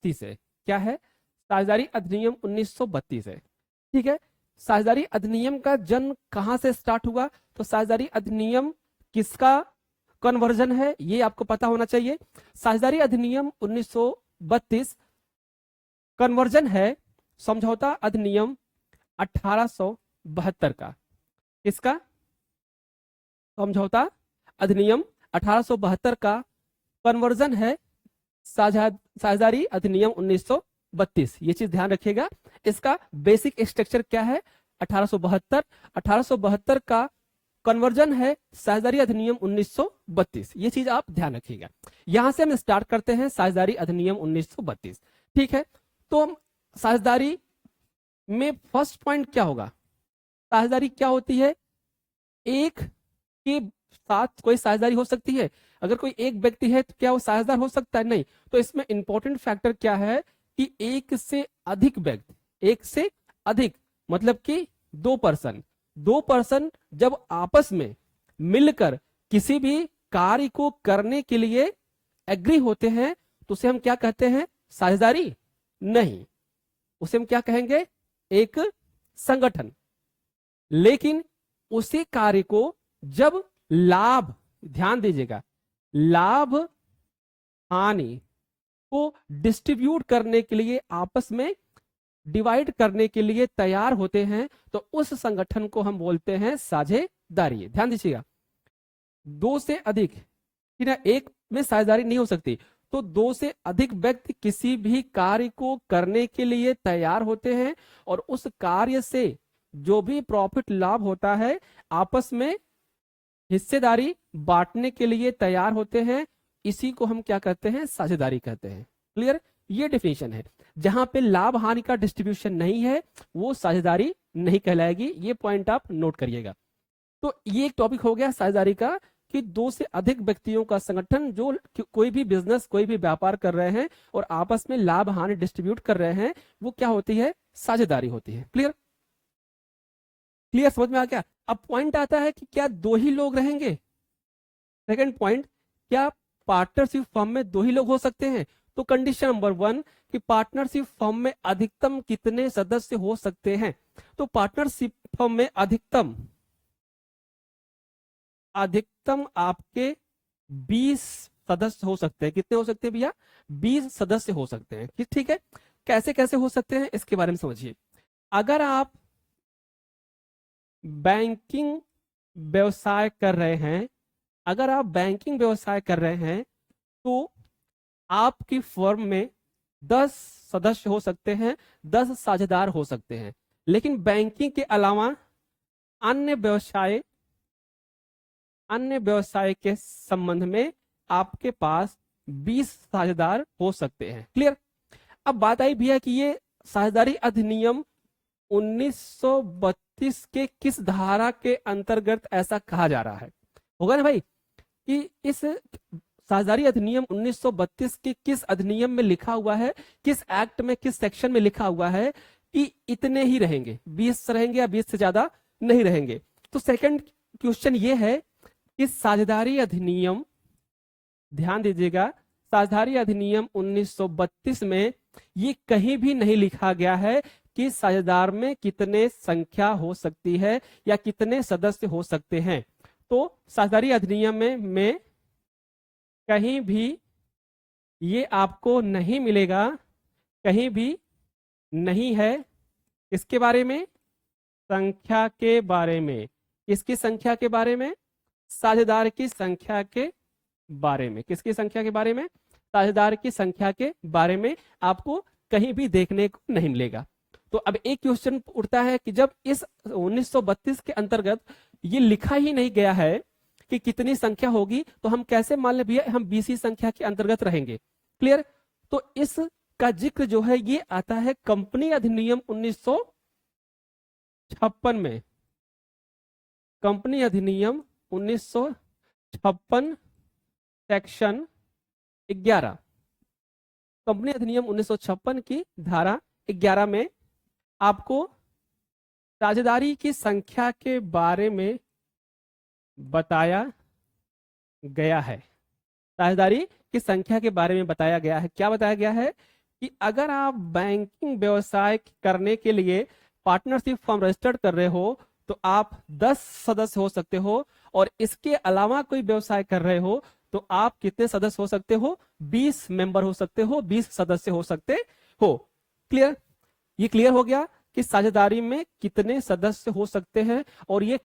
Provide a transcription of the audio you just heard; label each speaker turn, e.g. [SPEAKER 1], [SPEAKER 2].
[SPEAKER 1] 1932 है। क्या है? साझेदारी अधिनियम 1932 है। ठीक है, साझेदारी अधिनियम का जन्म कहां से स्टार्ट हुआ? तो साझेदारी अधिनियम किसका कन्वर्जन है, ये आपको पता होना चाहिए। साझेदारी अधिनियम 1932 कन्वर्जन है समझौता अधिनियम 1872 का। इसका समझौता अधिनियम 1872 का कन्वर्जन है साझेदारी अधिनियम 1932। ये चीज ध्यान रखिएगा। इसका बेसिक स्ट्रक्चर क्या है? 1872 का कन्वर्जन है साझेदारी अधिनियम 1932। ये चीज आप ध्यान रखिएगा। यहां से हम स्टार्ट करते हैं साझेदारी अधिनियम 1932। ठीक है, तो साझेदारी में फर्स्ट पॉइंट क्या होगा? साझेदारी क्या होती है? एक के साथ कोई साझेदारी हो सकती है। अगर कोई एक व्यक्ति है तो क्या वो साझेदार हो सकता है? नहीं। तो इसमें इंपॉर्टेंट फैक्टर क्या है कि एक से अधिक व्यक्ति, एक से अधिक मतलब कि दो पर्सन जब आपस में मिलकर किसी भी कार्य को करने के लिए एग्री होते हैं तो उसे हम क्या कहते हैं? साझेदारी नहीं, उसे हम क्या कहेंगे? एक संगठन। लेकिन उसी कार्य को जब लाभ, ध्यान दीजिएगा, लाभ हानि को डिस्ट्रीब्यूट करने के लिए, आपस में डिवाइड करने के लिए तैयार होते हैं तो उस संगठन को हम बोलते हैं साझेदारी। ध्यान दीजिएगा, दो से अधिक, एक में साझेदारी नहीं हो सकती, तो दो से अधिक व्यक्ति किसी भी कार्य को करने के लिए तैयार होते हैं और उस कार्य से जो भी प्रॉफिट लाभ होता है आपस में हिस्सेदारी बांटने के लिए तैयार होते हैं। इसी को हम क्या कहते हैं? साझेदारी कहते हैं। क्लियर? ये डेफिनेशन है। जहां पे लाभ हानि का डिस्ट्रीब्यूशन नहीं है वो साझेदारी नहीं कहलाएगी। ये पॉइंट आप नोट करिएगा। तो ये एक टॉपिक हो गया साझेदारी का कि दो से अधिक व्यक्तियों का संगठन जो कोई भी बिजनेस, कोई भी व्यापार कर रहे हैं और आपस में लाभ हानि डिस्ट्रीब्यूट कर रहे हैं, वो क्या होती है? साझेदारी होती है। क्लियर? क्लियर, समझ में आ गया? अब पॉइंट आता है कि क्या दो ही लोग रहेंगे? सेकंड पॉइंट, क्या पार्टनरशिप फर्म में दो ही लोग हो सकते हैं? तो कंडीशन नंबर 1 कि पार्टनरशिप फर्म में अधिकतम कितने सदस्य हो सकते हैं? तो पार्टनरशिप फर्म में अधिकतम आपके 20 सदस्य हो सकते हैं। कितने हो सकते हैं भैया? 20 सदस्य हो सकते हैं। ठीक है, कैसे कैसे हो सकते हैं इसके बारे में समझिए। अगर आप बैंकिंग व्यवसाय कर रहे हैं, अगर आप बैंकिंग व्यवसाय कर रहे हैं तो आपकी फर्म में 10 सदस्य हो सकते हैं, 10 साझेदार हो सकते हैं। लेकिन बैंकिंग के अलावा अन्य व्यवसाय के संबंध में आपके पास 20 साझेदार हो सकते हैं। क्लियर? अब बात आई भैया कि ये साझेदारी अधिनियम 1932 के किस धारा के अंतर्गत ऐसा कहा जा रहा है? होगा ना भाई कि इस साझेदारी अधिनियम 1932 के किस अधिनियम में लिखा हुआ है, किस एक्ट में, किस सेक्शन में लिखा हुआ है कि इतने ही रहेंगे, 20 रहेंगे या 20 से ज्यादा नहीं रहेंगे। तो सेकंड क्वेश्चन ये है कि साझेदारी अधिनियम, ध्यान दीजिएगा, साझेदारी अधिनियम 1932 में ये कहीं भी नहीं लिखा गया है कि साझेदार में कितने संख्या हो सकती है या कितने सदस्य हो सकते हैं। तो साझेदारी अधिनियम में कहीं भी ये आपको नहीं मिलेगा, कहीं भी नहीं है। इसके बारे में, संख्या के बारे में, किसकी संख्या के बारे में? साझेदार की संख्या के बारे में। किसकी संख्या के बारे में? साझेदार की संख्या के बारे में आपको कहीं भी देखने को नहीं मिलेगा। तो अब एक क्वेश्चन उठता है कि जब इस 1932 के अंतर्गत ये लिखा ही नहीं गया है कि कितनी संख्या होगी, तो हम कैसे मान ले भैया हम 20 संख्या के अंतर्गत रहेंगे? क्लियर? तो इसका जिक्र जो है ये आता है कंपनी अधिनियम 1956 में। कंपनी अधिनियम 1956 सेक्शन 11, कंपनी अधिनियम 1956 की धारा 11 में आपको साझेदारी की संख्या के बारे में बताया गया है। साझेदारी की संख्या के बारे में बताया गया है। क्या बताया गया है? कि अगर आप बैंकिंग व्यवसाय करने के लिए पार्टनरशिप फॉर्म रजिस्टर्ड कर रहे हो तो आप 10 सदस्य हो सकते हो, और इसके अलावा कोई व्यवसाय कर रहे हो तो आप कितने सदस्य हो सकते हो? 20 मेंबर हो सकते हो, 20 सदस्य हो सकते हो। क्लियर? ये क्लियर हो गया कि साझेदारी में कितने सदस्य हो सकते हैं और ये